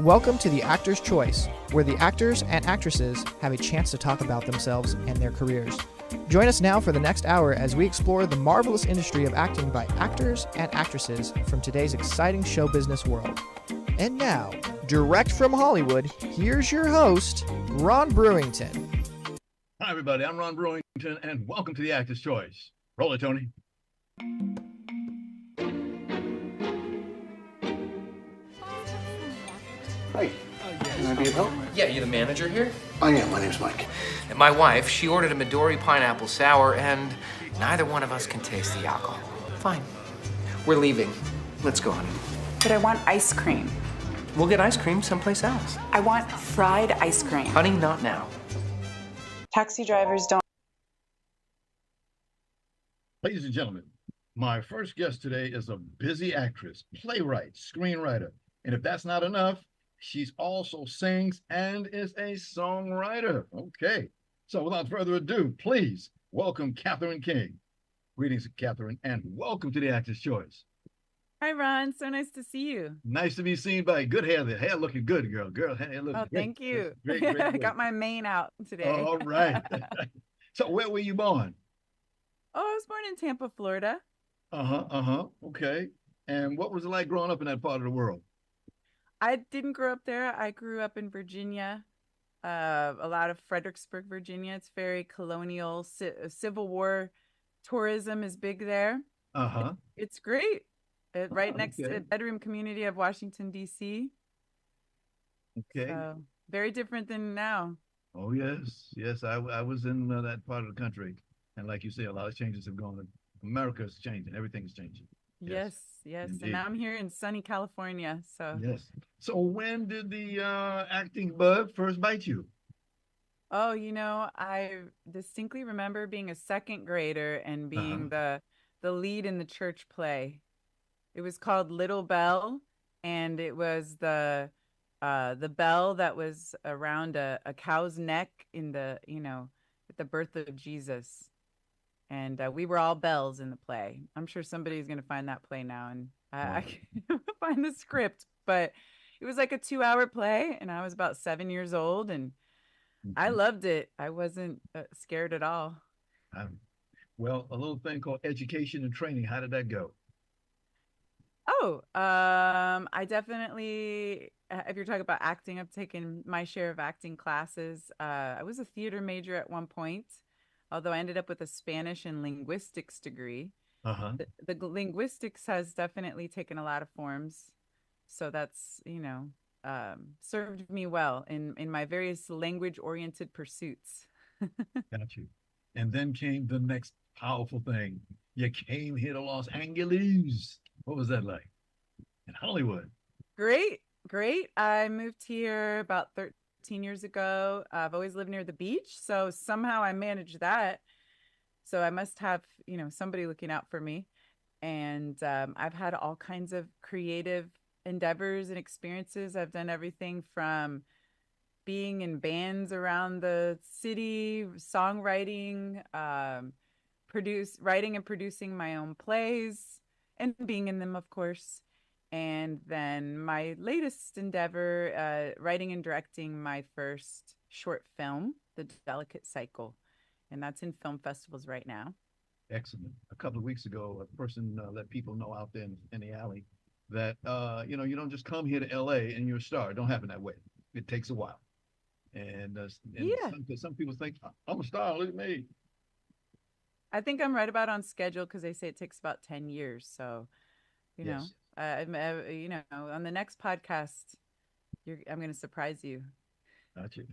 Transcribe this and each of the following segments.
Welcome to The Actor's Choice, where the actors and actresses have a chance to talk about themselves and their careers. Join us now for the next hour as we explore the marvelous industry of acting by actors and actresses from today's exciting show business world. And now, direct from Hollywood, here's your host, Ron Brewington. Hi, everybody. I'm Ron Brewington, and welcome to The Actor's Choice. Roll it, Tony. Hi. Can I be of help? Yeah, you the manager here? I am. My name's Mike. And my wife, she ordered a Midori pineapple sour, and neither one of us can taste the alcohol. Fine. We're leaving. Let's go, honey. But I want ice cream. We'll get ice cream someplace else. I want fried ice cream. Honey, not now. Taxi drivers don't. Ladies and gentlemen, my first guest today is a busy actress, playwright, screenwriter. And if that's not enough, she's also sings and is a songwriter. Okay. So without further ado, please welcome Katherine King. Greetings, Katherine, and welcome to The Actor's Choice. Hi, Ron. So nice to see you. Nice to be seen by good hair. The hair looking good, girl. Girl, hair looking great. Thank you. Great, I got my mane out today. All right. So where were you born? Oh, I was born in Tampa, Florida. Okay. And what was it like growing up in that part of the world? I didn't grow up there. I grew up in Virginia, a lot of Fredericksburg, Virginia. It's very colonial. Civil War tourism is big there. It's great. Right next to the bedroom community of Washington, D.C. Okay. So, very different than now. Oh, yes. Yes, I was in that part of the country. And like you say, a lot of changes have gone. America's changing. Everything's changing. Yes. Indeed. And now I'm here in sunny California. So yes. So when did the acting bug first bite you? Oh, I distinctly remember being a second grader and being the lead in the church play. It was called Little Bell, and it was the bell that was around a cow's neck in the, at the birth of Jesus. And we were all bells in the play. I'm sure somebody's going to find that play now, and I can't find the script. But it was like a 2-hour play, and I was about 7 years old, and I loved it. I wasn't scared at all. Well, a little thing called education and training. How did that go? Oh, I definitely, if you're talking about acting, I've taken my share of acting classes. I was a theater major at one point, although I ended up with a Spanish and linguistics degree. The linguistics has definitely taken a lot of forms. So that's, served me well in my various language-oriented pursuits. Got you. And then came the next powerful thing. You came here to Los Angeles. What was that like in Hollywood? Great. I moved here about 13 years ago. I've always lived near the beach, so somehow I managed that. So I must have, somebody looking out for me. And I've had all kinds of creative endeavors and experiences. I've done everything from being in bands around the city, songwriting, writing and producing my own plays, and being in them, of course. And then my latest endeavor, writing and directing my first short film, The Delicate Cycle. And that's in film festivals right now. Excellent. A couple of weeks ago, a person let people know out there in the alley that, you don't just come here to L.A. and you're a star. It don't happen that way. It takes a while. And some people think, I'm a star, look at me. I think I'm right about on schedule because they say it takes about 10 years. So, Yes. On the next podcast, I'm going to surprise you. Got you.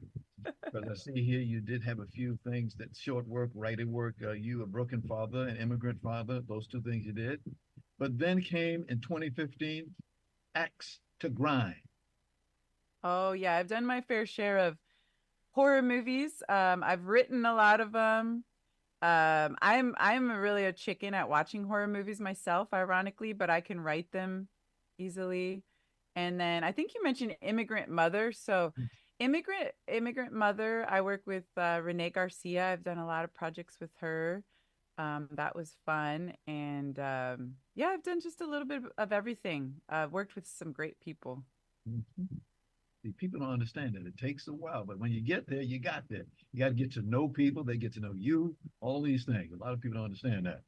But I see here you did have a few things that short work, writing work. You a broken father, an immigrant father. Those two things you did. But then came in 2015, Axe to Grind. Oh, yeah. I've done my fair share of horror movies. I've written a lot of them. I'm really a chicken at watching horror movies myself, ironically, but I can write them easily. And then I think you mentioned Immigrant Mother. So Immigrant Mother, I work with Renee Garcia. I've done a lot of projects with her. That was fun. And I've done just a little bit of everything. I've worked with some great people. See, people don't understand that it takes a while, but when you get there, you got there. You got to get to know people. They get to know you. All these things. A lot of people don't understand that.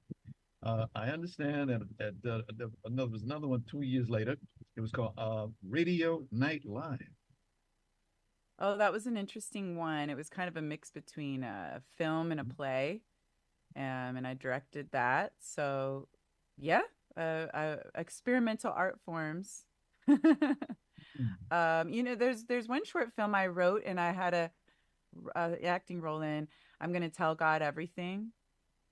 I understand that there was another one 2 years later. It was called Radio Night Live. Oh, that was an interesting one. It was kind of a mix between a film and a play, and I directed that. So, yeah, experimental art forms. There's one short film I wrote, and I had a acting role in. I'm gonna tell God everything.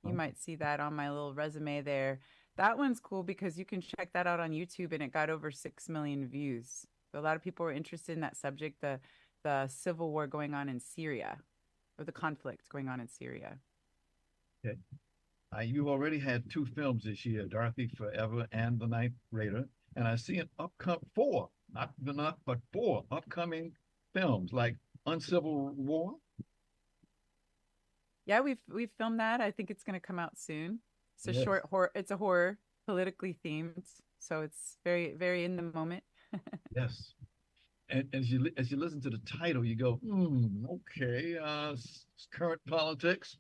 You Oh, might see that on my little resume there. That one's cool because you can check that out on YouTube, and it got over 6 million views. So a lot of people were interested in that subject, the civil war going on in Syria, or the conflict going on in Syria. okay. You already had two films this year, Dorothy Forever and The Ninth Raider, and I see an upcoming four, not but four upcoming films like Uncivil War. Yeah, we've filmed that. I think it's going to come out soon. It's a Yes, short horror. It's a horror, politically themed, so it's very very in the moment. yes. And as you listen to the title, you go, okay, current politics.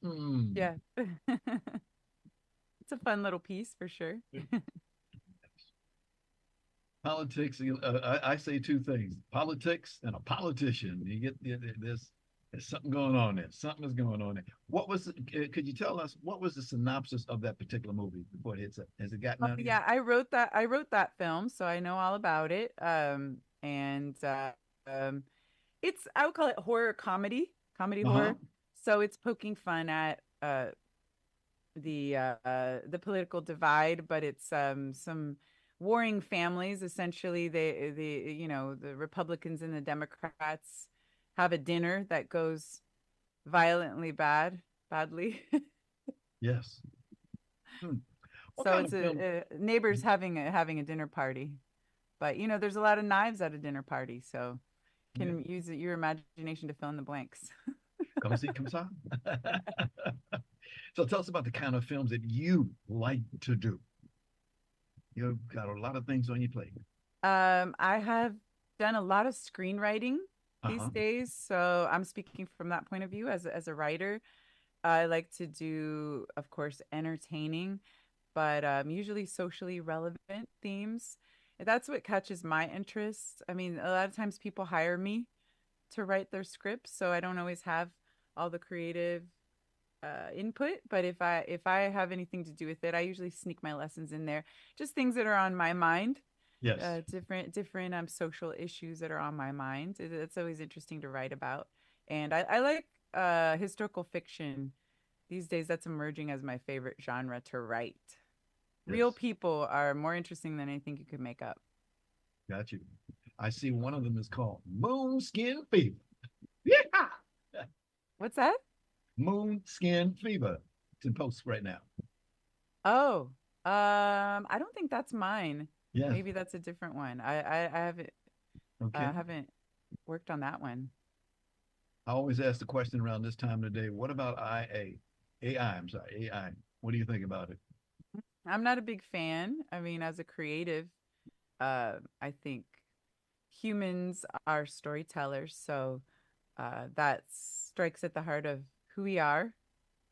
Yeah. It's a fun little piece for sure. Politics. I say two things: politics and a politician. You get there's something going on there. Something is going on there. Could you tell us what was the synopsis of that particular movie before it hits it? Has it gotten Oh, out here? yeah, I wrote that film, so I know all about it. And um, it's I would call it horror comedy, comedy Uh huh. horror. So it's poking fun at the political divide, but it's some warring families. Essentially, the Republicans and the Democrats have a dinner that goes violently badly. Yes. Hmm. What So kind it's of film? a neighbors having a dinner party. But there's a lot of knives at a dinner party, so Yeah. can use your imagination to fill in the blanks. Come see, come saw. So tell us about the kind of films that you like to do. You've got a lot of things on your plate. I have done a lot of screenwriting these Uh-huh. days, so I'm speaking from that point of view as a writer. I like to do, of course, entertaining, but usually socially relevant themes. That's what catches my interest. I mean, a lot of times people hire me to write their scripts, so I don't always have all the creative input. But if I have anything to do with it, I usually sneak my lessons in there. Just things that are on my mind, Yes. different social issues that are on my mind. It's always interesting to write about, and I like historical fiction these days. That's emerging as my favorite genre to write. Real Yes. people are more interesting than anything you could make up. Got you. I see one of them is called Moonskin Fever. Yeah. What's that? Moonskin Fever. It's in post right now. Oh, I don't think that's mine. Yes. Maybe that's a different one. I Okay. haven't worked on that one. I always ask the question around this time of the day, what about IA? AI, I'm sorry, AI. What do you think about it? I'm not a big fan. I mean, as a creative, I think humans are storytellers, so that strikes at the heart of who we are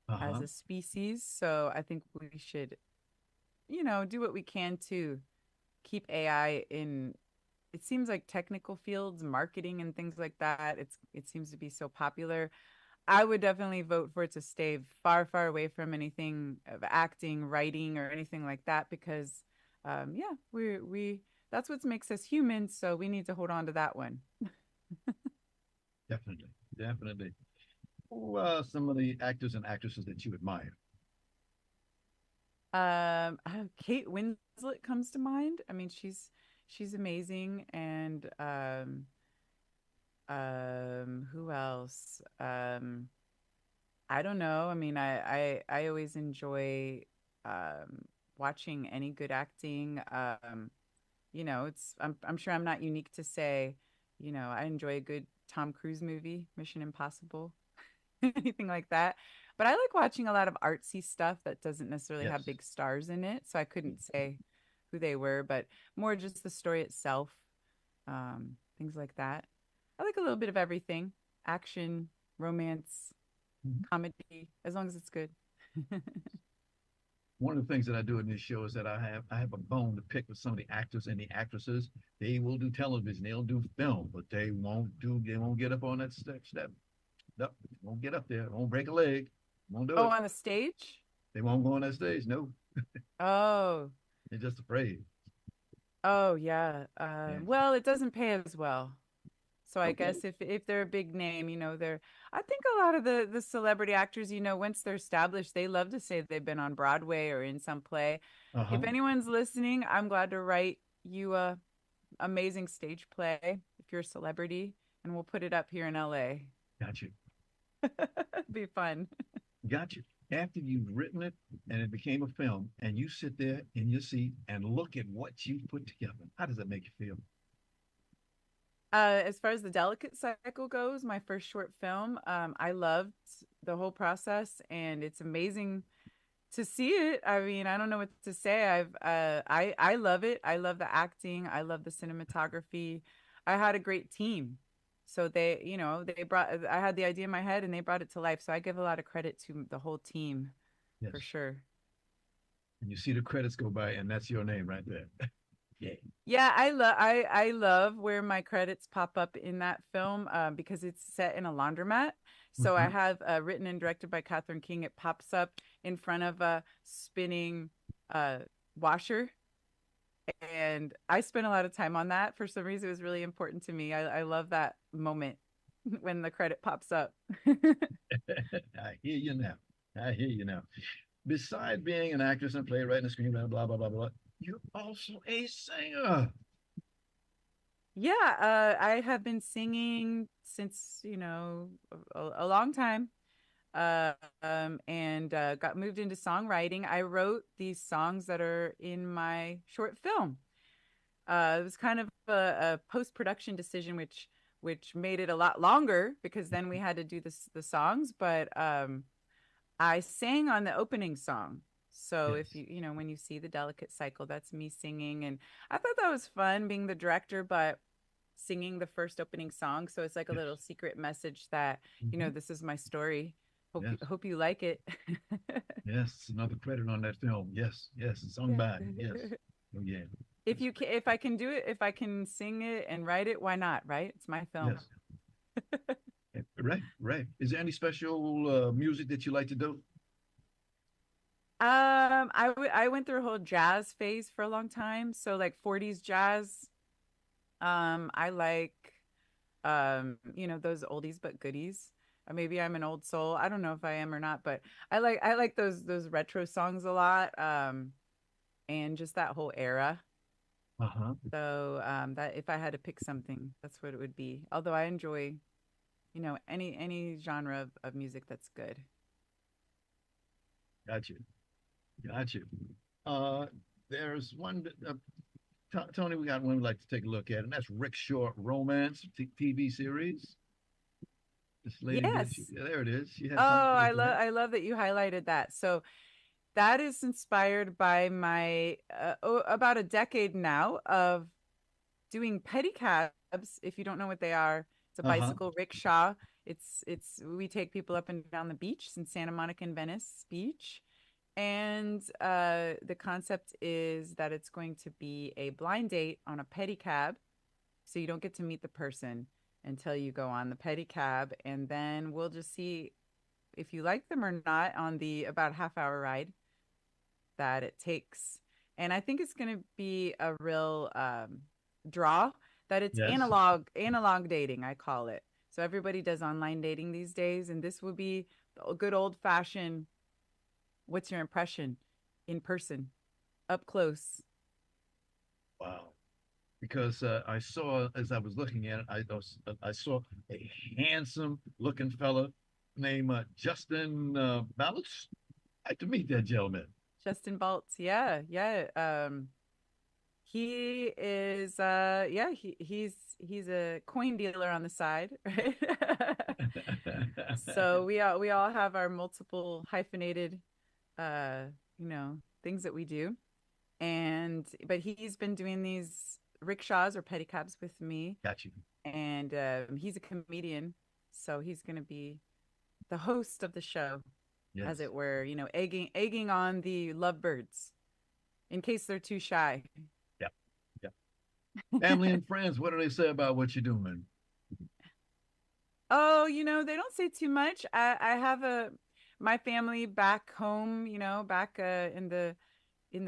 as Uh-huh. a species. So I think we should, do what we can to keep AI in. It seems like technical fields, marketing and things like that. It seems to be so popular. I would definitely vote for it to stay far, far away from anything of acting, writing, or anything like that because, yeah, we that's what makes us human. So we need to hold on to that one. Definitely. Definitely. Who are some of the actors and actresses that you admire? Kate Winslet comes to mind. I mean, she's amazing, and who else? I don't know. I mean, I always enjoy watching any good acting. I'm sure I'm not unique to say, I enjoy a good Tom Cruise movie, Mission Impossible, anything like that. But I like watching a lot of artsy stuff that doesn't necessarily have Yes. big stars in it. So I couldn't say who they were, but more just the story itself, things like that. I like a little bit of everything. Action, romance, Mhm. comedy, as long as it's good. One of the things that I do in this show is that I have a bone to pick with some of the actors and the actresses. They will do television, they'll do film, but they won't get up on that step. No, won't get up there, won't break a leg, won't do Oh, it. on the stage? They won't go on that stage. No, Oh, they're just afraid. oh yeah. Yeah. Well, it doesn't pay as well. So I Okay. guess if they're a big name, they're I think a lot of the celebrity actors, once they're established, they love to say they've been on Broadway or in some play. Uh-huh. If anyone's listening, I'm glad to write you a amazing stage play if you're a celebrity, and we'll put it up here in LA. Got you. Be fun. Got you. After you've written it and it became a film, and you sit there in your seat and look at what you put together, how does that make you feel? As far as the Delicate Cycle goes, my first short film, I loved the whole process, and it's amazing to see it. I mean, I don't know what to say. I love it. I love the acting. I love the cinematography. I had a great team. So they brought I had the idea in my head and they brought it to life. So I give a lot of credit to the whole team for Yes. sure. And you see the credits go by, and that's your name right there. Yeah. Yeah, I love where my credits pop up in that film because it's set in a laundromat. So I Mhm. have written and directed by Katherine King. It pops up in front of a spinning uh, washer, and I spent a lot of time on that. For some reason, it was really important to me. I love that moment when the credit pops up. I hear you now. I hear you now. Besides being an actress and playwright and a screenwriter, blah, blah, blah, blah, you're also a singer. Yeah, I have been singing since, a long time. Uh, and got moved into songwriting. I wrote these songs that are in my short film. It was kind of a post-production decision, which made it a lot longer because then we had to do the songs. But I sang on the opening song. So if Yes. when you see the Delicate Cycle, that's me singing, and I thought that was fun being the director, but singing the first opening song. So it's like a Yes. little secret message that Mhm. this is my story. Yes. Hope you like it. Yes. It's another credit on that film. Yes. Yes. It's sung by. Yes. Oh, yeah. That's great. If I can do it, if I can sing it and write it, why not? Right? It's my film. Yes. Right. Right. Is there any special music that you like to do? I went through a whole jazz phase for a long time. So like 40s jazz. I like those oldies but goodies. Maybe I'm an old soul. I don't know if I am or not, but I like those retro songs a lot. And just that whole era. Uh-huh. So that if I had to pick something, that's what it would be. Although I enjoy, any genre of music that's good. Got you. Got you. Uh, there's one, Tony, we got one we'd like to take a look at, and that's Rick Short Romance TV series. This lady did, Yes. there it is. She Oh, had something to say. I love that you highlighted that. So that is inspired by my about a decade now of doing pedicabs. If you don't know what they are, it's a Uh-huh. bicycle rickshaw. It's we take people up and down the beach in Santa Monica and Venice Beach. And the concept is that it's going to be a blind date on a pedicab. So you don't get to meet the person until you go on the pedicab. And then we'll just see if you like them or not on the about half-hour ride that it takes. And I think it's going to be a real draw that it's Yes. analog dating, I call it. So everybody does online dating these days, and this will be a good old fashioned. What's your impression in person, up close? Wow. Because I saw, as I was looking at it, I saw a handsome looking fella named Justin Ballots. I'd like to meet that gentleman. Justin Baltz, yeah, yeah. He is, yeah, he's a coin dealer on the side, right? So we all have our multiple hyphenated, things that we do, but he's been doing these rickshaws or pedicabs with me. Got you. And he's a comedian, so he's going to be the host of the show, Yes. as it were, egging on the lovebirds in case they're too shy. Yeah. Yeah. Family and friends, what do they say about what you're doing? Oh, they don't say too much. I have my family back home, back in the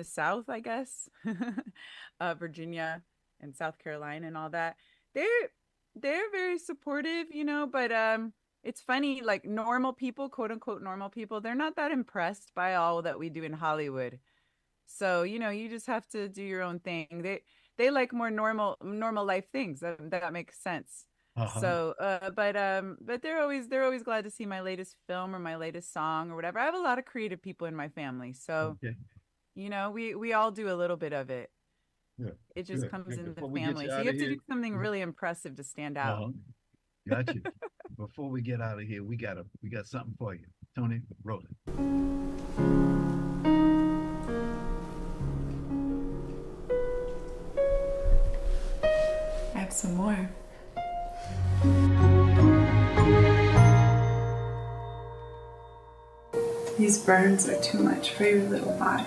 South, I guess, Virginia and South Carolina and all that. They're very supportive, but it's funny, like normal people, quote unquote normal people, they're not that impressed by all that we do in Hollywood. So, you just have to do your own thing. They like more normal life things. That makes sense. Uh-huh. So, but they're always glad to see my latest film or my latest song or whatever. I have a lot of creative people in my family, so Okay. we all do a little bit of it. Yeah. It just Good. comes in the Before we get family. you So out you of have to here, do something really impressive to stand out. uh-huh. Got you. Before we get out of here, we got something for you. Tony, roll it. I have some more. These burns are too much for your little body.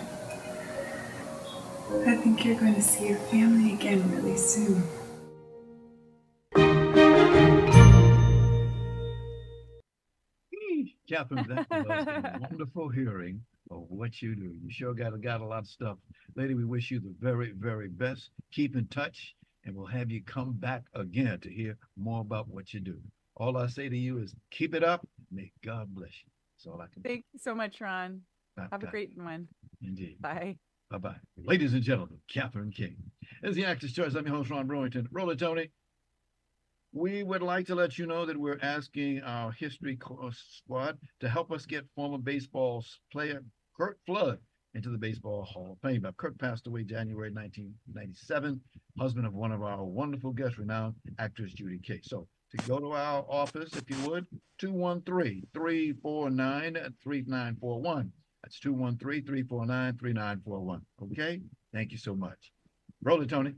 I think you're going to see your family again really soon. Catherine, that was a wonderful hearing of what you do. You sure got a lot of stuff. Lady, we wish you the very, very best. Keep in touch, and we'll have you come back again to hear more about what you do. All I say to you is keep it up. May God bless you. That's all I can Thank you so much, Ron. Bye-bye. Have a great one. Indeed. Bye. Bye-bye. Ladies and gentlemen, Katherine King. As the Actor's Choice, I'm your host, Ron Brewington. Roll it, Tony. We would like to let you know that we're asking our history squad to help us get former baseball player Curt Flood into the Baseball Hall of Fame. Curt passed away January 1997, husband of one of our wonderful guests, renowned actress Judy Kaye. So to go to our office, if you would, 213-349-3941. That's 213-349-3941. Okay? Thank you so much. Roll it, Tony.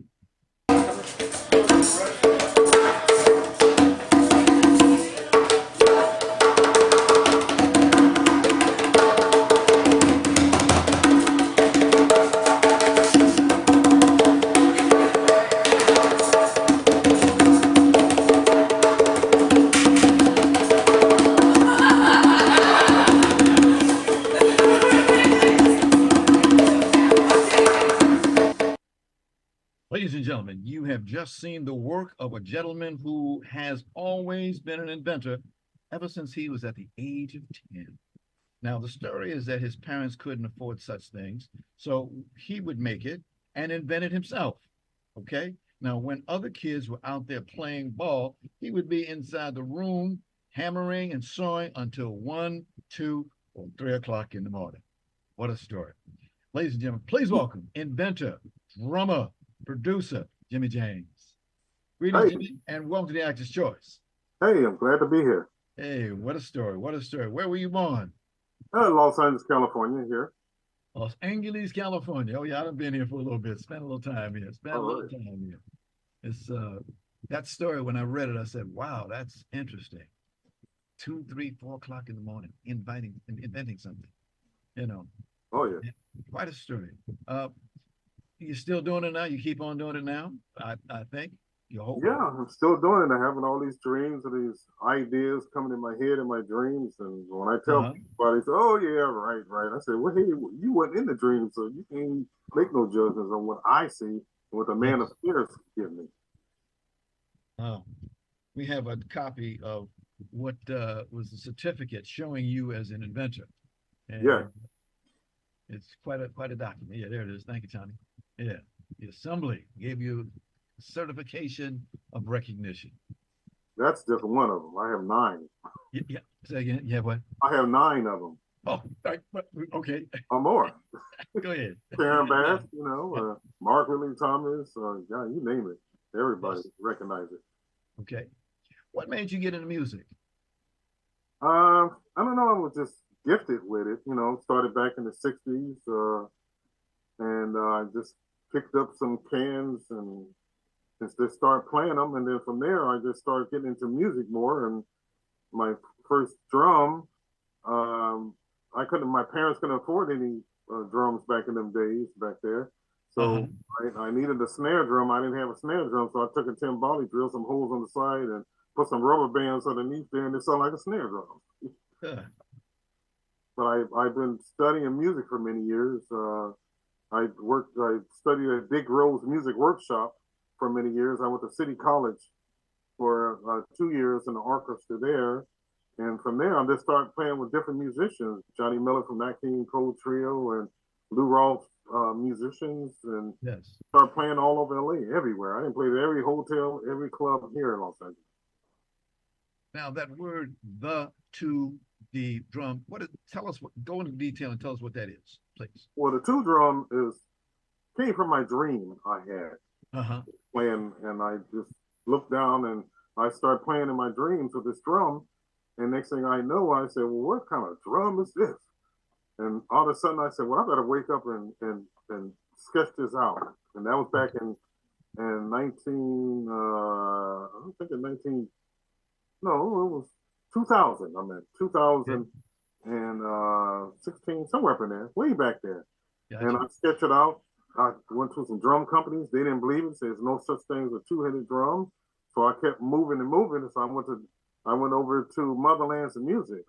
Ladies and gentlemen, you have just seen the work of a gentleman who has always been an inventor ever since he was at the age of 10. Now, the story is that his parents couldn't afford such things, so he would make it and invent it himself, okay? Now, when other kids were out there playing ball, he would be inside the room hammering and sawing until 1, 2, or 3 o'clock in the morning. What a story. Ladies and gentlemen, please welcome inventor, drummer, producer, Jimmie James. Greetings, Hey. Jimmie, and welcome to the Actor's Choice. Hey, I'm glad to be here. Hey, what a story. What a story. Where were you born? Los Angeles, California, here. Los Angeles, California. Oh, yeah, I've been here for a little bit. Spent a little time here. It's that story, when I read it, I said, wow, that's interesting. 2, 3, 4 o'clock in the morning, inventing something, you know. Oh, yeah. Quite a story. You're still doing it now? You keep on doing it now? I think. You hope. Yeah, I'm still doing it. I'm having all these dreams and these ideas coming in my head and my dreams. And when I tell people, they say, oh, yeah, right. I said, well, hey, you weren't in the dream, so you can't make no judgments on what I see and what the man of spirits give me. We have a copy of what was the certificate showing you as an inventor. And yeah. It's quite a document. Yeah, there it is. Thank you, Tommy. Yeah. The assembly gave you certification of recognition. That's just one of them. I have 9. Yeah. Say again. You have what? I have 9 of them. Oh, okay. Or more. Go ahead. Karen Bass, Mark Willie Thomas, yeah, you name it. Everybody recognize it. Okay. What made you get into music? I don't know. I was just gifted with it. Started back in the 60s, and I just picked up some cans and and just start playing them. And then from there, I just started getting into music more. And my first drum, my parents couldn't afford any drums back in them days back there. So I needed a snare drum. I didn't have a snare drum, so I took a timbali, drilled some holes on the side, and put some rubber bands underneath there, and it sounded like a snare drum. But I've been studying music for many years. I studied at Big Rose Music Workshop for many years. I went to City College for 2 years in the orchestra there. And from there, I just started playing with different musicians, Johnny Miller from Nat King Cole Trio and Lou Rawls musicians, and started playing all over LA, everywhere. I didn't play at every hotel, every club here in Los Angeles. Now that word, the drum, go into detail and tell us what that is, please. Well, the two drum came from my dream I had playing, and I just looked down and I started playing in my dreams with this drum. And next thing I know, I said, well, what kind of drum is this? And all of a sudden I said, well, I better wake up and sketch this out. And that was back in 2000. I meant 2016, somewhere up in there, way back there. Gotcha. And I sketched it out. I went to some drum companies. They didn't believe it. Said there's no such thing as a two-headed drum. So I kept moving and moving. So I went over to Motherlands of Music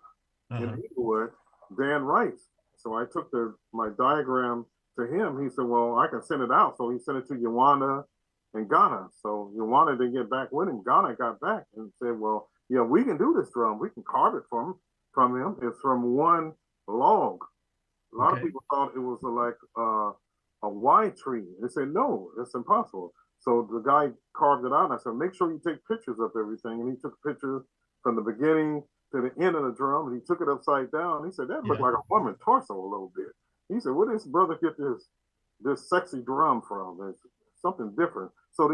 in Inglewood, Dan Rice. So I took my diagram to him. He said, well, I can send it out. So he sent it to Yawanda and Ghana. So Yawanda didn't get back with him. Ghana got back and said, well, yeah, we can do this drum. We can carve it from him. It's from one log. A lot of people thought it was like a wide tree. They said, no, it's impossible. So the guy carved it out. And I said, make sure you take pictures of everything. And he took pictures from the beginning to the end of the drum, and he took it upside down. He said, that looked like a woman's torso a little bit. He said, where did this brother get this sexy drum from? It's something different. So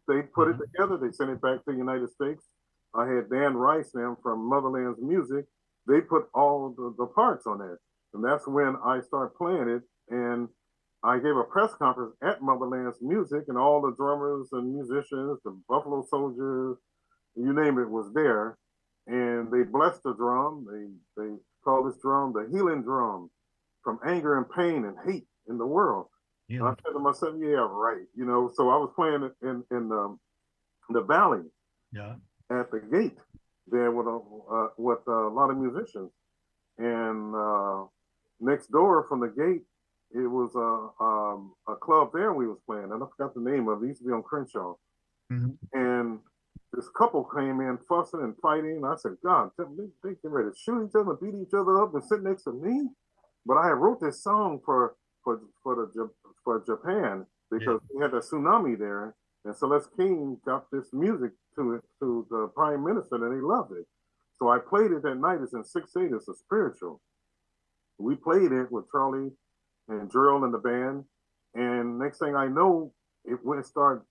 they put it together. They sent it back to the United States. I had Dan Rice now from Motherland's Music. They put all the parts on it. And that's when I started playing it. And I gave a press conference at Motherland's Music, and all the drummers and musicians, the Buffalo Soldiers, you name it, was there. And they blessed the drum. They called this drum the healing drum from anger and pain and hate in the world. Yeah. And I said to myself, yeah, right. So I was playing in the valley at the gate there with a lot of musicians. And next door from the gate, it was a club there we was playing. And I forgot the name of it. It used to be on Crenshaw. And this couple came in fussing and fighting. And I said, God, they get ready to shoot each other, beat each other up, and sit next to me. But I wrote this song for Japan because we had a tsunami there. And Celeste King got this music to the prime minister, and they loved it. So I played it that night. It's in 6/8. It's a spiritual. We played it with Charlie and Drill in the band. And next thing I know, it went start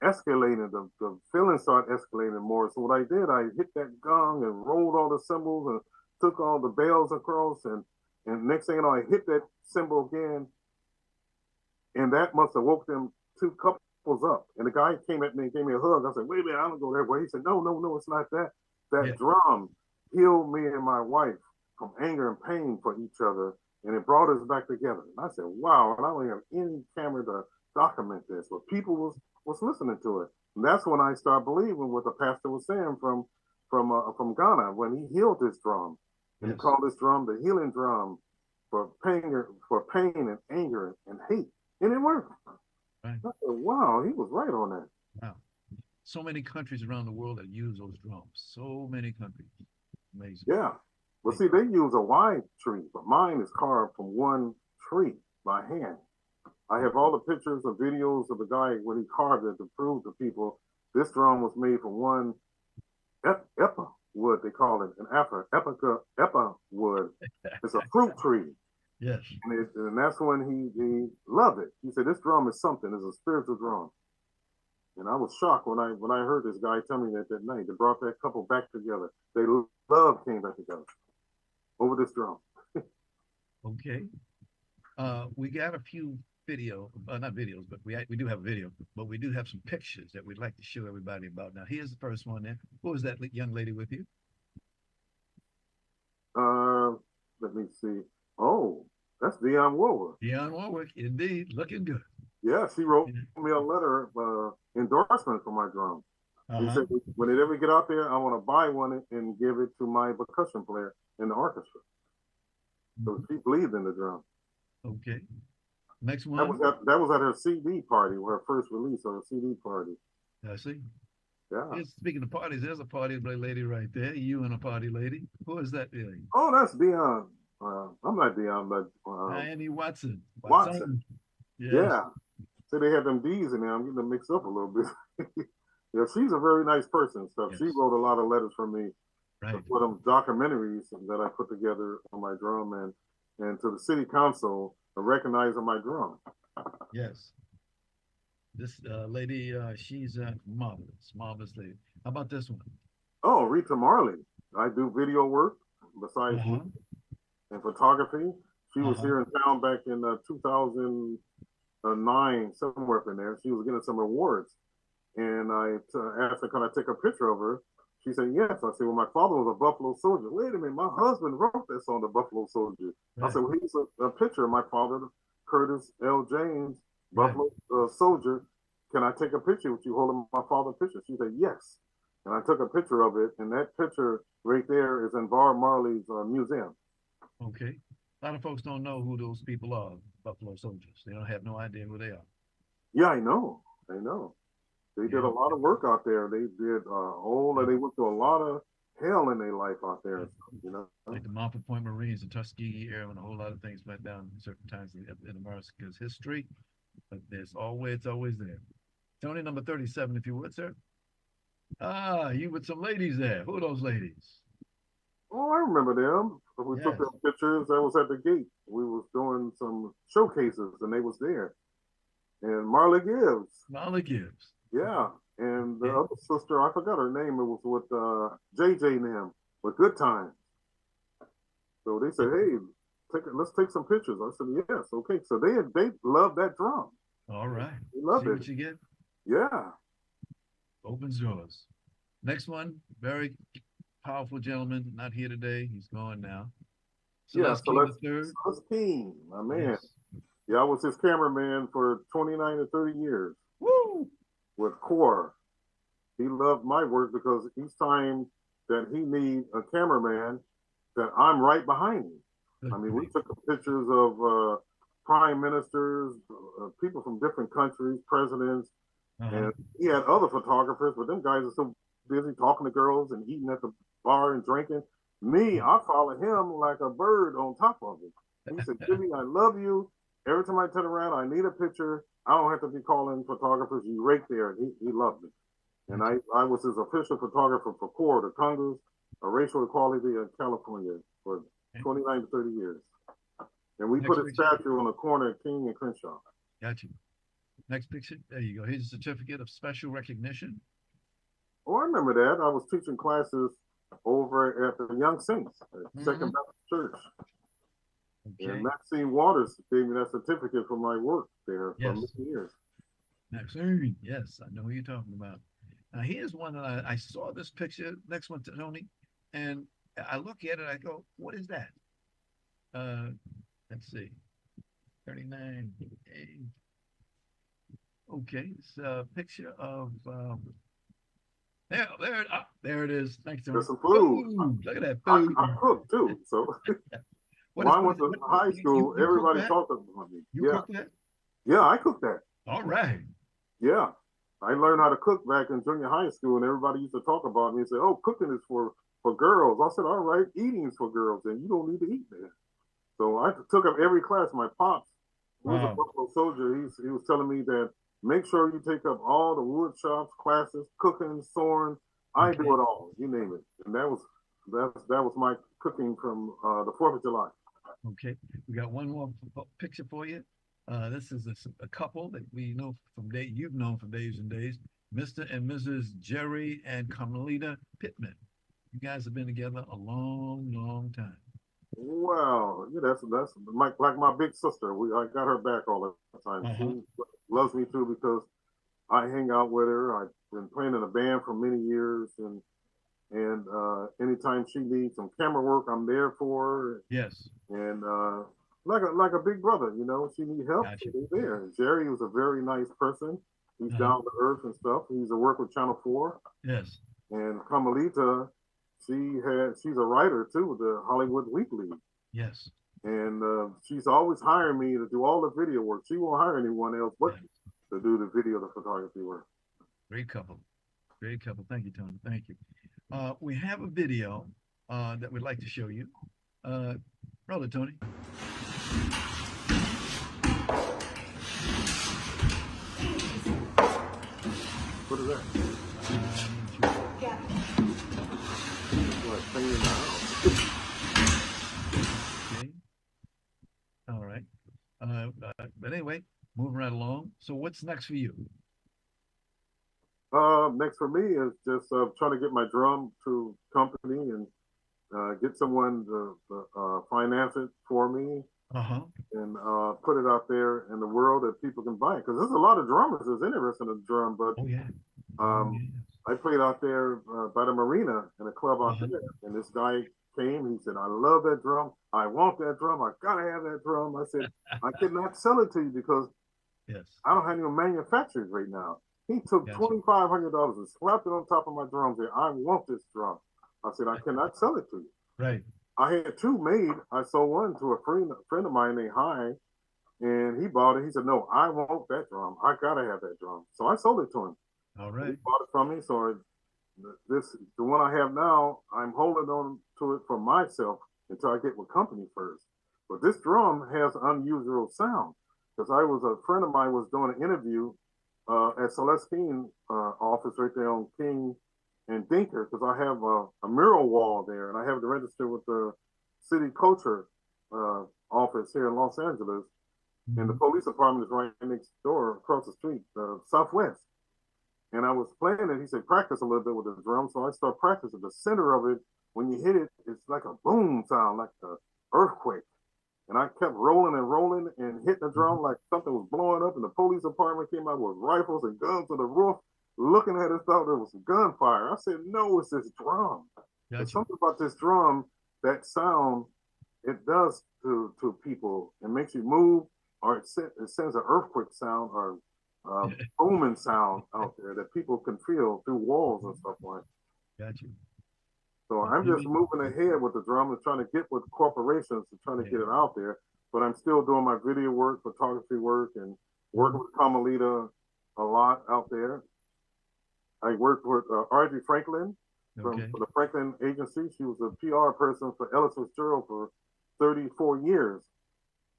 escalating. The feelings started escalating more. So what I did, I hit that gong and rolled all the cymbals and took all the bells across. And next thing you know, I hit that cymbal again. And that must have woke them two couples up. And the guy came at me and gave me a hug. I said, wait a minute, I don't go that way. He said, no, it's not that. That drum healed me and my wife from anger and pain for each other. And it brought us back together. And I said, wow, and I don't have any camera to document this, but people was listening to it. And that's when I started believing what the pastor was saying from Ghana when he healed this drum. And he called this drum the healing drum for pain and anger and hate. And it worked. Right. I said, wow, he was right on that. Wow. So many countries around the world that use those drums. So many countries. Amazing. Yeah. Well, see, they use a wide tree, but mine is carved from one tree by hand. I have all the pictures and videos of the guy when he carved it to prove to people this drum was made from one epa wood, they call it, an epa wood. It's a fruit tree. Yes. And that's when he loved it. He said, this drum is something. It's a spiritual drum. And I was shocked when I heard this guy tell me that night. They brought that couple back together. Their love came back together over this drum. Okay. We got a few video, not videos, but we do have a video, but we do have some pictures that we'd like to show everybody about. Now, here's the first one there. Who was that young lady with you? Let me see. Oh, that's Dionne Warwick. Dionne Warwick, indeed, looking good. Yeah, she wrote me a letter endorsement for my drum. He said, when it ever get out there, I want to buy one and give it to my percussion player in the orchestra. So she believed in the drum. Okay. Next one. That was at her CD party, her first release on a CD party. I see. Yeah. Speaking of parties, there's a party lady right there. You and a party lady. Who is that lady? Oh, that's Dionne. I'm not Dionne, but Annie Watson. Watson. Yes. Yeah. So they had them D's in there. I'm getting them mixed up a little bit. Yeah, she's a very nice person and stuff. Yes. She wrote a lot of letters for me for them documentaries that I put together on my drum and to the city council recognizing my drum. Yes. This lady, she's marvelous lady. How about this one? Oh, Rita Marley. I do video work besides and photography. She was here in town back in 2009, somewhere up in there. She was getting some awards. And I asked her, can I take a picture of her? She said, yes. I said, well, my father was a Buffalo Soldier. Wait a minute, my husband wrote that song, The Buffalo Soldier. Right. I said, well, here's a picture of my father, Curtis L. James, Buffalo Soldier. Can I take a picture with you holding my father's picture? She said, yes. And I took a picture of it. And that picture right there is in Bob Marley's museum. Okay. A lot of folks don't know who those people are, Buffalo Soldiers. They don't have no idea who they are. Yeah, I know. They did a lot of work out there. They did they went through a lot of hell in their life out there. You know, like the Montford Point Marines and Tuskegee Airmen, a whole lot of things went down in certain times in America's history. But it's always there. Tony, number 37, if you would, sir. Ah, you with some ladies there. Who are those ladies? Oh, I remember them. We took their pictures. I was at the gate. We was doing some showcases, and they was there. And Marley Gibbs. Marley Gibbs. Yeah, and the other sister, I forgot her name. It was with JJ and them with Good Times. So they said, "Hey, let's take some pictures." I said, "Yes, okay." So they love that drum. All right, they love See it. What you get? Yeah, opens doors. Next one, very powerful gentleman, not here today. He's gone now. Celeste King, my man. Yes. Yeah, I was his cameraman for 29 to 30 years. Woo! With Core. He loved my work because each time that he need a cameraman, that I'm right behind him. I mean, we took pictures of prime ministers, people from different countries, presidents, and he had other photographers, but them guys are so busy talking to girls and eating at the bar and drinking. Me, I follow him like a bird on top of him. He said, Jimmie, I love you. Every time I turn around, I need a picture. I don't have to be calling photographers. You right there. He loved it. And I was his official photographer for CORE, the Congress of Racial Equality in California for 29 to 30 years. And we put a statue on the corner of King and Crenshaw. Got you. Next picture. There you go. Here's a certificate of special recognition. Oh, I remember that. I was teaching classes over at the Young Saints at Second Baptist Church. Okay. And Maxine Waters gave me that certificate for my work there for many years. Maxine, yes, I know who you're talking about. Now, here's one that I saw this picture, next one, Tony, and I look at it, I go, what is that? Let's see, 39. Okay, it's a picture of, there it is. Thanks, Tony. There's some food. Look at that food. I cook too, so. When I went to high school, everybody talked about me. You cooked that? Yeah, I cooked that. All right. Yeah. I learned how to cook back in junior high school, and everybody used to talk about me and say, oh, cooking is for girls. I said, all right, eating is for girls, and you don't need to eat that. So I took up every class. My pops, who was a Buffalo Soldier, he was telling me that make sure you take up all the wood shops, classes, cooking, sewing. I do it all. You name it. And that was my cooking from the 4th of July. Okay, we got one more picture for you. This is a couple that we know you've known for days and days, Mr. and Mrs. Jerry and Carmelita Pittman. You guys have been together a long, long time. Well, yeah, that's like my big sister. I got her back all the time. She loves me too because I hang out with her. I've been playing in a band for many years, and anytime she needs some camera work, I'm there for her. Yes. And like a big brother, you know, she needs help. Gotcha. She's there. And Jerry was a very nice person. He's down to earth and stuff. He used to work with Channel 4. Yes. And Carmelita, she's a writer too, the Hollywood Weekly. Yes. And she's always hiring me to do all the video work. She won't hire anyone else but to do the video, the photography work. Great couple. Great couple. Thank you, Tony. Thank you. We have a video that we'd like to show you. Roll it, Tony. What is that? Yeah. Okay. All right. But anyway, moving right along. So what's next for you? Next for me is just trying to get my drum to company and get someone to finance it for me and put it out there in the world that people can buy. Because there's a lot of drummers that's interested in the drum, but I played out there by the marina in a club out there, and this guy came. He said, "I love that drum. I want that drum. I gotta have that drum." I said, "I cannot sell it to you because I don't have any manufacturers right now." He took $2,500 and slapped it on top of my drum and said, "I want this drum." I said, "I cannot sell it to you." Right. I had two made. I sold one to a friend of mine named High, and he bought it. He said, "No, I want that drum. I gotta have that drum." So I sold it to him. All right. He bought it from me. So the one I have now, I'm holding on to it for myself until I get with company first. But this drum has unusual sound because a friend of mine was doing an interview at Celestine office right there on King and Dinker, because I have a mural wall there, and I have it registered with the city culture office here in Los Angeles, and the police department is right next door, across the street, southwest. And I was playing it. He said, "Practice a little bit with the drum." So I start practicing. The center of it, when you hit it, it's like a boom sound, like an earthquake. And I kept rolling and hitting the drum like something was blowing up. And the police department came out with rifles and guns to the roof, looking at it, thought there was some gunfire. I said, "No, it's this drum." There's something about this drum, that sound, it does to people. It makes you move, or it sends an earthquake sound or booming sound out there that people can feel through walls and stuff like that. Got you. So I'm just moving ahead with the drum and trying to get with corporations and trying to get it out there. But I'm still doing my video work, photography work, and working with Carmelita a lot out there. I worked with R.G. Franklin for the Franklin Agency. She was a PR person for Ellis Fitzgerald for 34 years.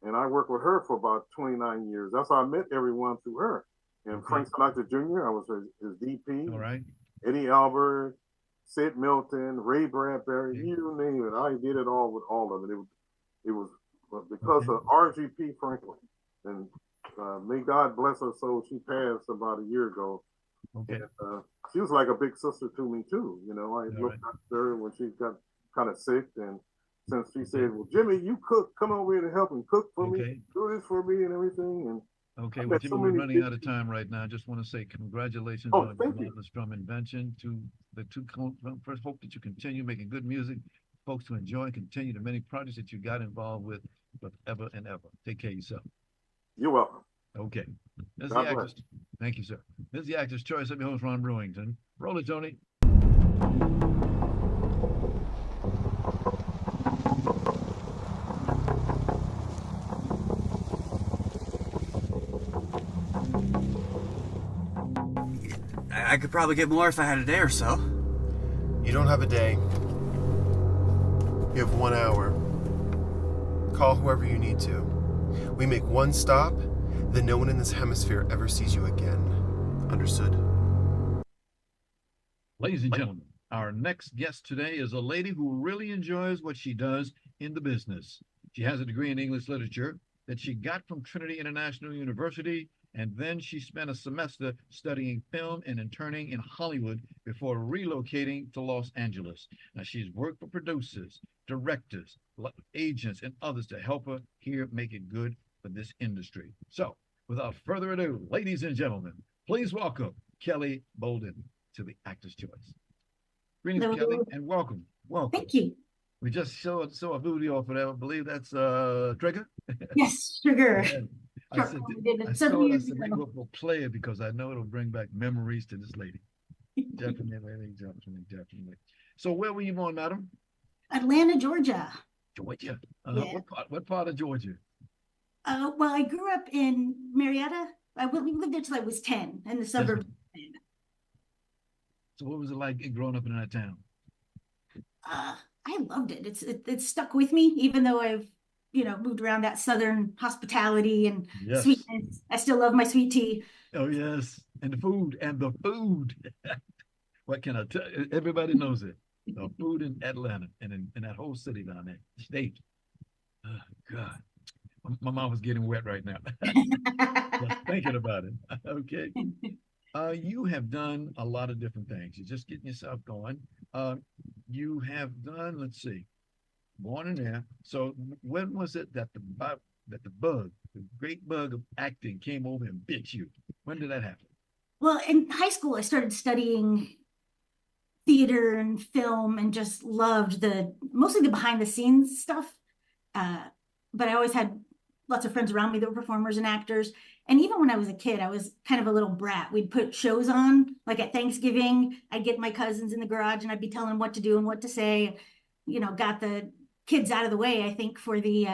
And I worked with her for about 29 years. That's how I met everyone through her. And Frank Sinatra Jr., I was his DP. All right. Eddie Albert, Sid Milton, Ray Bradbury, you name it. I did it all with all of it. It was because of RGP Franklin. And may God bless her soul. She passed about a year ago. And she was like a big sister to me too. You know, I looked after her when she got kind of sick, and since she said, "Well, Jimmie, you cook, come over here to help and cook for me, do this for me and everything." And well, Jimmie, we're running out of time right now. I just want to say congratulations on the drum invention. First, hope that you continue making good music, folks to enjoy and continue the many projects that you got involved with forever and ever. Take care of yourself. You're welcome. Okay. This is the actor's. Thank you, sir. This is the Actor's Choice. I'm your host, Ron Brewington. Roll it, Tony. I could probably get more if I had a day or so. You don't have a day. You have 1 hour. Call whoever you need to. We make one stop, then no one in this hemisphere ever sees you again. Understood? Ladies and gentlemen, our next guest today is a lady who really enjoys what she does in the business. She has a degree in English literature that she got from Trinity International University, And then she spent a semester studying film and interning in Hollywood before relocating to Los Angeles. Now, she's worked for producers, directors, agents, and others to help her here make it good for this industry. So, without further ado, ladies and gentlemen, please welcome Kelli Bowlden to the Actor's Choice. Greetings, Hello. Kelli, and welcome. Welcome. Thank you. We just saw a video for that. I believe that's Trigger. Yes, sugar. I said, I saw it. I said, maybe we'll play it because I know it'll bring back memories to this lady. Definitely. So, where were you born, madam? Atlanta, Georgia. Georgia. Yeah. What part of Georgia? Well, I grew up in Marietta. We lived there till I was 10 in the suburbs. So, what was it like growing up in that town? I loved it. It's stuck with me, even though I've moved around that Southern hospitality and sweetness. I still love my sweet tea. Oh yes, and the food. What can I tell? Everybody knows it. The food in Atlanta and in that whole city down there, state. Oh God, my mouth is getting wet right now. Just thinking about it. Okay. You have done a lot of different things. You're just getting yourself going. You have done, let's see, born in there. So when was it that the great bug of acting came over and bit you? When did that happen? Well, in high school, I started studying theater and film and just loved mostly the behind the scenes stuff. But I always had lots of friends around me that were performers and actors. And even when I was a kid, I was kind of a little brat. We'd put shows on, like at Thanksgiving, I'd get my cousins in the garage and I'd be telling them what to do and what to say, got the kids out of the way, I think, for the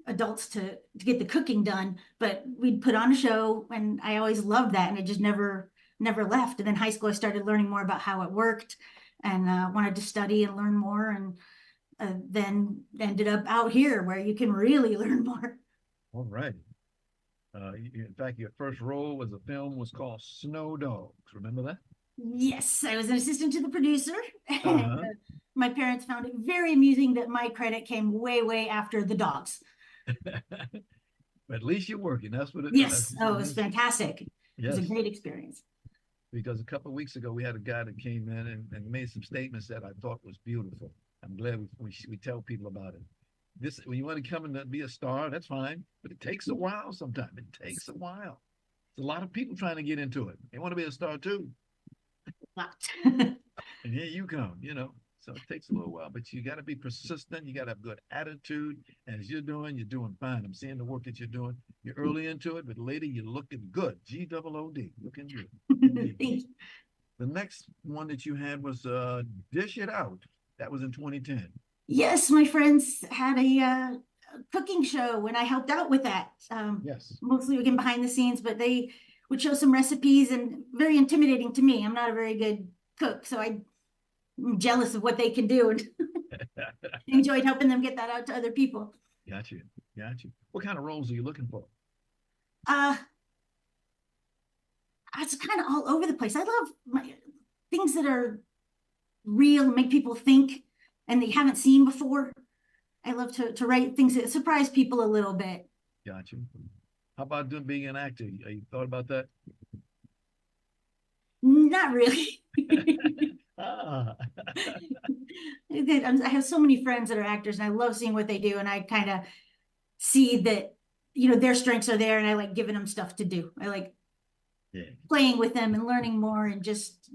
adults to get the cooking done. But we'd put on a show and I always loved that. And it just never left. And then high school, I started learning more about how it worked and wanted to study and learn more. And then ended up out here where you can really learn more. All right. In fact, your first role was called Snow Dogs. Remember that? Yes, I was an assistant to the producer. My parents found it very amusing that my credit came way, way after the dogs. But at least you're working. That's what it is. Yes. Oh, it was fantastic. Yes. It was a great experience. Because a couple of weeks ago, we had a guy that came in and made some statements that I thought was beautiful. I'm glad we tell people about it. When you want to come and be a star, that's fine, but it takes a while sometimes. It takes a while. There's a lot of people trying to get into it. They want to be a star too. And here you come, So it takes a little while, but you got to be persistent. You got to have good attitude. And as you're doing fine. I'm seeing the work that you're doing. You're early into it, but later you're looking good. GOOD, looking good. The next one that you had was Dish It Out. That was in 2010. Yes, my friends had a cooking show and I helped out with that. Yes. Mostly again behind the scenes, but they would show some recipes and very intimidating to me. I'm not a very good cook, so I'm jealous of what they can do and enjoyed helping them get that out to other people. Got you. What kind of roles are you looking for? It's kind of all over the place. I love things that are real, make people think and they haven't seen before. I love to write things that surprise people a little bit. Got you. How about being an actor? You thought about that? Not really. I have so many friends that are actors and I love seeing what they do. And I kind of see that, their strengths are there and I like giving them stuff to do. I like playing with them and learning more and just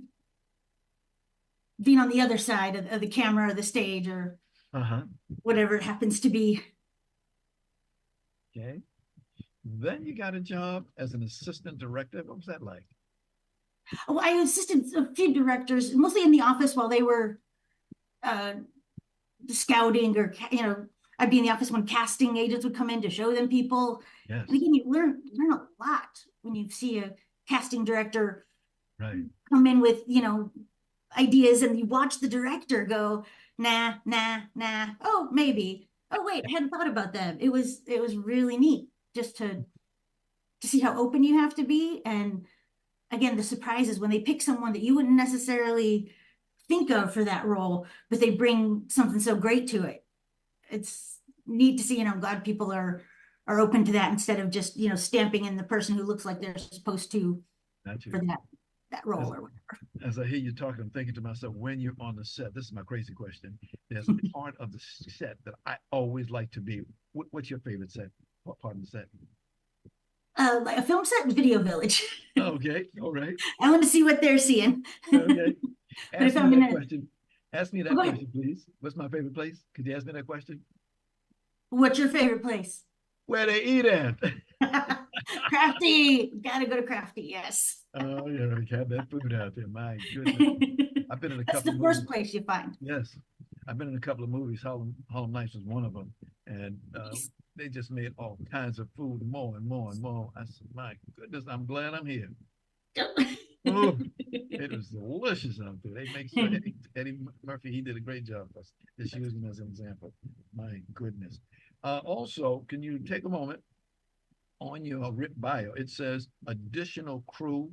being on the other side of the camera or the stage or whatever it happens to be. Okay. Then you got a job as an assistant director. What was that like? Oh, I assisted a few directors, mostly in the office while they were scouting or, I'd be in the office when casting agents would come in to show them people. Yes. And again, you learn a lot when you see a casting director come in with, ideas and you watch the director go, nah. Oh, maybe. Oh, wait, I hadn't thought about that. It was really neat just to see how open you have to be. And again, the surprises when they pick someone that you wouldn't necessarily think of for that role, but they bring something so great to it. It's neat to see, I'm glad people are are open to that instead of just, stamping in the person who looks like they're supposed to for that role or whatever. As I hear you talking, I'm thinking to myself, when you're on the set, this is my crazy question. There's a part of the set that I always like to be. What's your favorite set? What part of the set? Like a film set, Video Village. Okay, all right. I want to see what they're seeing. Okay. But if I'm in a Question. Ask me that question, please. What's my favorite place? Could you ask me that question? What's your favorite place? Where they eat at. Crafty. Gotta go to Crafty, yes. Oh, yeah, we have that food out there. My goodness. I've been in a couple of movies. That's the first place you find. Yes. I've been in a couple of movies. Harlem Nights was one of them. And they just made all kinds of food, more and more and more. I said, my goodness, I'm glad I'm here. Oh, it was delicious out there. They make sure Eddie Murphy, he did a great job. Just using as an example. My goodness. Also, can you take a moment on your bio? It says additional crew.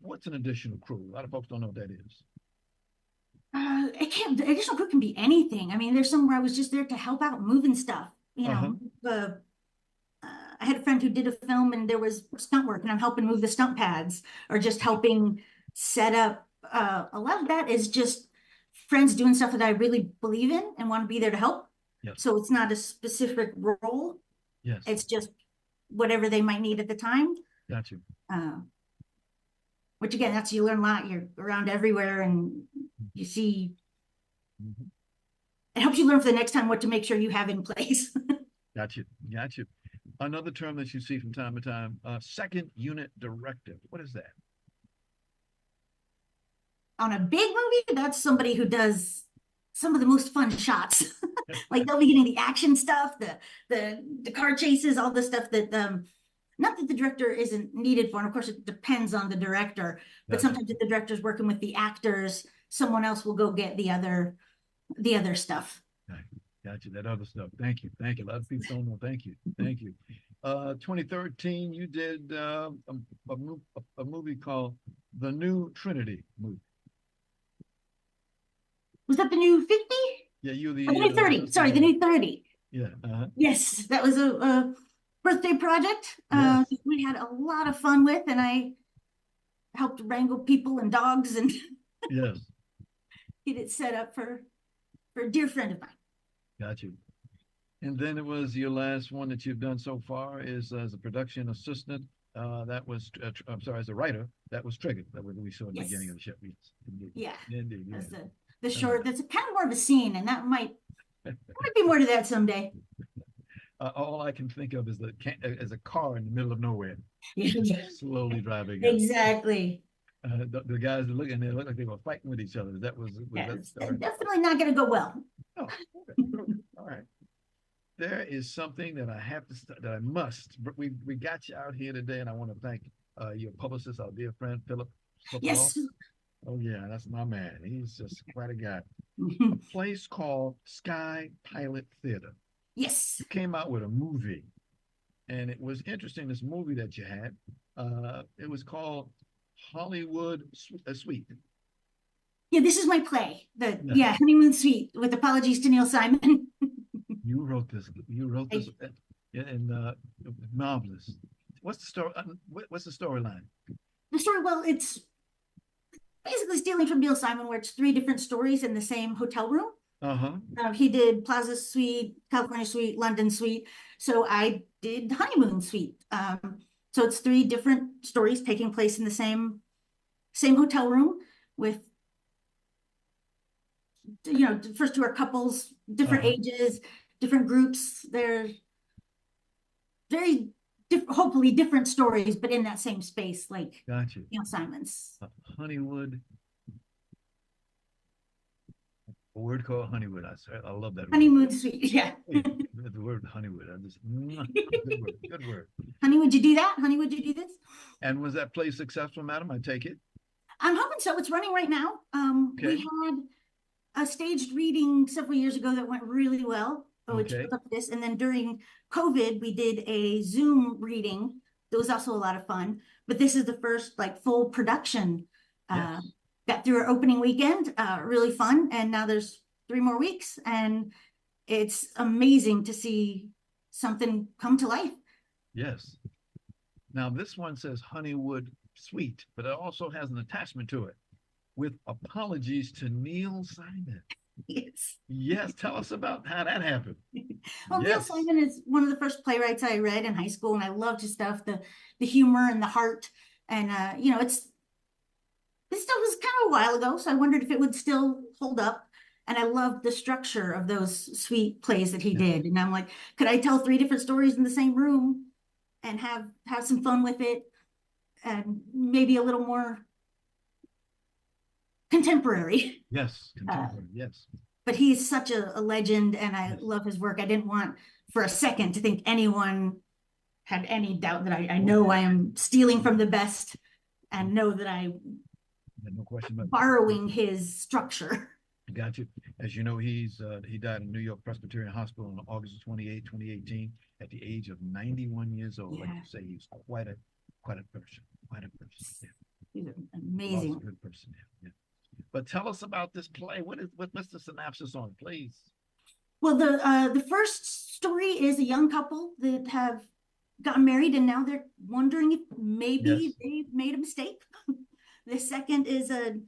What's an additional crew? A lot of folks don't know what that is. The additional crew can be anything. I mean, there's somewhere I was just there to help out moving stuff. I had a friend who did a film and there was stunt work and I'm helping move the stunt pads or just helping set up. A lot of that is just friends doing stuff that I really believe in and want to be there to help. Yes. So it's not a specific role. Yes. It's just whatever they might need at the time. Got you. Which again, you learn a lot. You're around everywhere and you see. Mm-hmm. It helps you learn for the next time what to make sure you have in place. Got you. Another term that you see from time to time, second unit director. What is that? On a big movie, that's somebody who does some of the most fun shots. Like they'll be getting the action stuff, the car chases, all the stuff that not that the director isn't needed for, and of course it depends on the director, but sometimes if the director's working with the actors, someone else will go get the other stuff. Gotcha. That other stuff. Thank you. A lot of people don't know. Thank you. 2013, you did a movie called The New Trinity movie. Was that the new 50? Yeah, you the new 30. Sorry, the new 30. Yeah. Yes, that was a birthday project. Yes. We had a lot of fun with, and I helped wrangle people and dogs and yes, get it set up for a dear friend of mine. Got you. And then it was your last one that you've done so far is as a production assistant. That was as a writer. That was Triggered. That we saw at the beginning of the show. Indeed. Yeah. Indeed. That's the short. That's kind of more of a scene, and that might be more to that someday. All I can think of is a car in the middle of nowhere, slowly driving. Exactly. The guys that look like they were fighting with each other. Was that definitely not going to go well. Oh, all right. There is something that I must. We got you out here today, and I want to thank your publicist, our dear friend Philip. Yes. Oh yeah, that's my man. He's just quite a guy. A place called Sky Pilot Theater. Yes. You came out with a movie, and it was interesting. This movie that you had, it was called Hollywood Suite. Yeah, this is my play. Honeymoon Suite. With apologies to Neil Simon. You wrote this. And marvelous. What's the story? What's the storyline? The story, well, it's basically stealing from Neil Simon, where it's 3 different stories in the same hotel room. He did Plaza Suite, California Suite, London Suite. So I did Honeymoon Suite. So it's 3 different stories taking place in the same hotel room with, the first 2 are couples, different ages, different groups. They're very hopefully different stories, but in that same space, like Gotcha. Neil Simon's. Honeywood. A word called Honeywood. I love that Honeymoon word. Suite, yeah. The word Honeywood. Good word. Honey, would you do that? Honey, would you do this? And was that play successful, madam? I take it. I'm hoping so. It's running right now. Okay. We had a staged reading several years ago that went really well. Which put up this, and then during COVID, we did a Zoom reading. That was also a lot of fun. But this is the first full production. Yes. Got through our opening weekend, really fun, and now there's 3 more weeks, and it's amazing to see something come to life. Yes. Now this one says Honeywood Suite, but it also has an attachment to it with apologies to Neil Simon. Yes. Yes. Tell us about how that happened. Well, Neil Yes. Simon is one of the first playwrights I read in high school, and I loved his stuff, the humor and the heart. And you know, this stuff was kind of a while ago, so I wondered if it would still hold up. And I loved the structure of those sweet plays that he did. And I'm like, could I tell 3 different stories in the same room and have some fun with it, and maybe a little more contemporary? Yes. Contemporary. Yes. But he's such a legend, and I love his work. I didn't want for a second to think anyone had any doubt that I know I am stealing from the best, and know that I No question about borrowing his structure. Got you. As you know, he died in New York Presbyterian Hospital on August 28, 2018, at the age of 91 years old. Like you say, he's quite a person. Quite a person. Yeah. He's amazing. A good person. Yeah. But tell us about this play. What's the synopsis on it, please? Well, the first story is a young couple that have gotten married, and now they're wondering if maybe they made a mistake. The second is an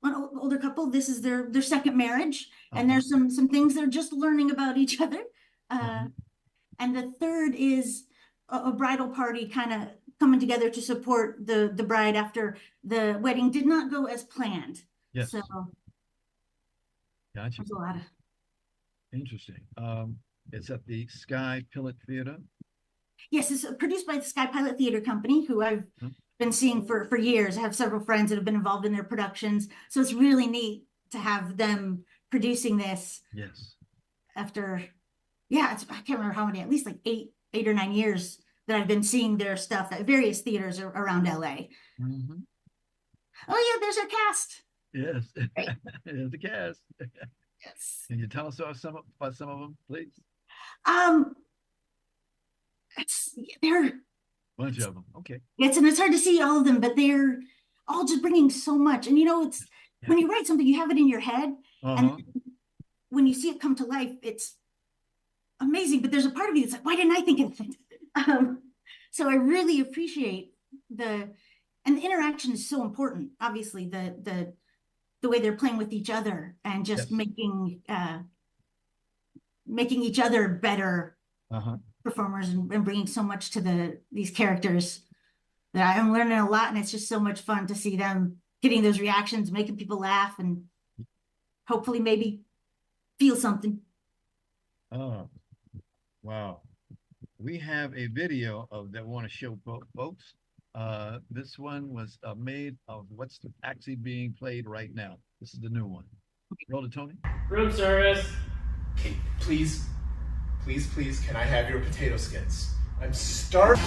older couple. This is their second marriage, and there's some things they're just learning about each other. And the third is a bridal party kind of coming together to support the bride after the wedding did not go as planned. Yes. So Gotcha. there's a lot of Interesting. It's at the Sky Pilot Theater. Yes, it's produced by the Sky Pilot Theater Company, who I've been seeing for years. I have several friends that have been involved in their productions. So it's really neat to have them producing this. Yes. After, I can't remember how many, at least like eight or 9 years that I've been seeing their stuff at various theaters around LA. Mm-hmm. Oh yeah, there's our cast. Yes. Right. There's the cast. Yes. Can you tell us about some of them, please? They're Bunch of them. Okay. it's hard to see all of them, but they're all just bringing so much. And you know, it's when you write something, you have it in your head, and when you see it come to life, it's amazing. But there's a part of you that's like, why didn't I think of it? So I really appreciate the interaction is so important. Obviously, the way they're playing with each other and just making each other better performers and bringing so much to these characters that I'm learning a lot, and it's just so much fun to see them getting those reactions, making people laugh, and hopefully maybe feel something. Oh, wow. We have a video of that we want to show folks. This one was made of what's actually being played right now. This is the new one. Roll it, Tony. Room service. Okay, please, can I have your potato skins? I'm starving.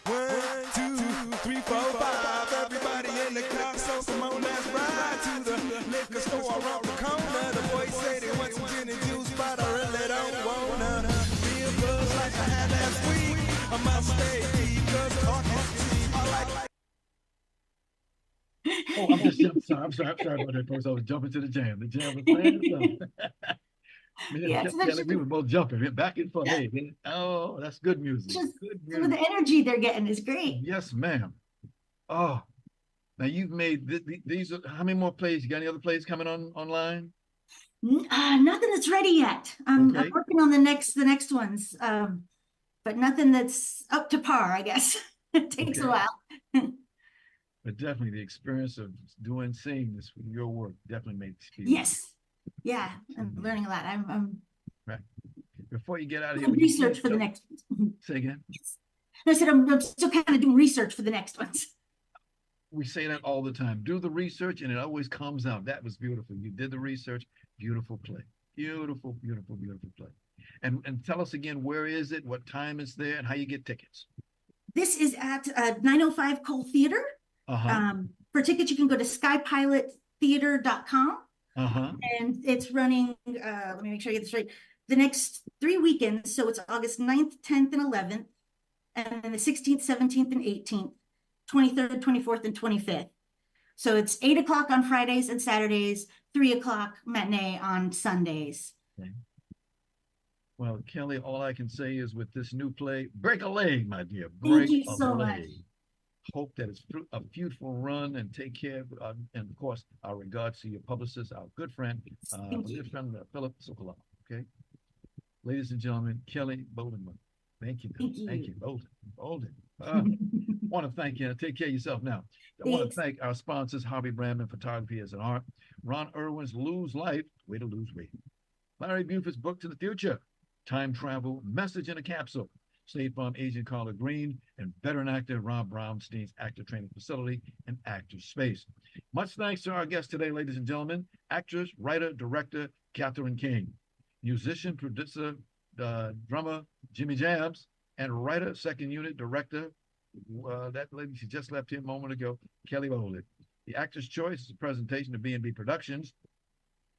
1, 2, 3, 4, 5. Everybody in the car, so come on, let's ride to the liquor store around the corner. The boys say they want some gin and juice, but I really don't wanna be a buzz like I had last week. I must stay deep, 'cause talking I like. Oh, I'm sorry about that, folks. I was jumping to the jam. The jam was playing. We were both jumping back and forth. Hey, oh, that's good music. Good music. Some of the energy they're getting is great. Yes, ma'am. Oh, now you've made these. How many more plays? You got any other plays coming online? Nothing that's ready yet. I'm working on the next ones, but nothing that's up to par, I guess. It takes a while. But definitely the experience of seeing this with your work definitely makes you. Yes. Yeah, I'm learning a lot. I'm right. Before you get out of here, research for the next ones. Say again. Yes. I said I'm still kind of doing research for the next ones. We say that all the time. Do the research, and it always comes out. That was beautiful. You did the research. Beautiful play. Beautiful, beautiful, beautiful play. And tell us again, where is it? What time is there? And how you get tickets? This is at 905 Cole Theater. For tickets, you can go to skypilottheater.com. And it's running, let me make sure I get this right, the next 3 weekends. So it's August 9th, 10th, and 11th, and then the 16th, 17th, and 18th, 23rd, 24th, and 25th. So it's 8 o'clock on Fridays and Saturdays, 3 o'clock matinee on Sundays. Okay. Well, Kelly, all I can say is with this new play, break a leg, my dear. Break Thank you a so leg. much. Hope that it's a beautiful run, and take care. And of course, our regards to your publicist, our good friend, Philip Sokolov. Okay, ladies and gentlemen, Kelli Bowlden. Thank you. Thank you, Bowlden. Want to thank you. Take care of yourself now. I want to thank our sponsors, Harvey Brandman Photography as an Art, Ron Irwin's Lose Life, Way to Lose Weight, Larry Buford's Book to the Future, Time Travel, Message in a Capsule, State Farm agent Carla Green, and veteran actor Rob Brownstein's Actor Training Facility and Actor Space. Much thanks to our guest today, ladies and gentlemen, actress, writer, director, Katherine King, musician, producer, drummer, Jimmie Jams, and writer, second unit, director, that lady, she just left here a moment ago, Kelli Bowlden. The Actor's Choice is a presentation of B&B Productions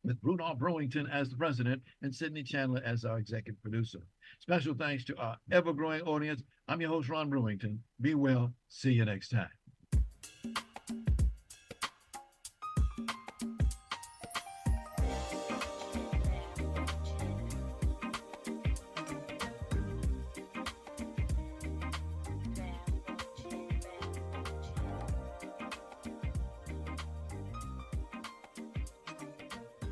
with Rudolph Brewington as the president and Sydney Chandler as our executive producer. Special thanks to our ever-growing audience. I'm your host, Ron Brewington. Be well. See you next time.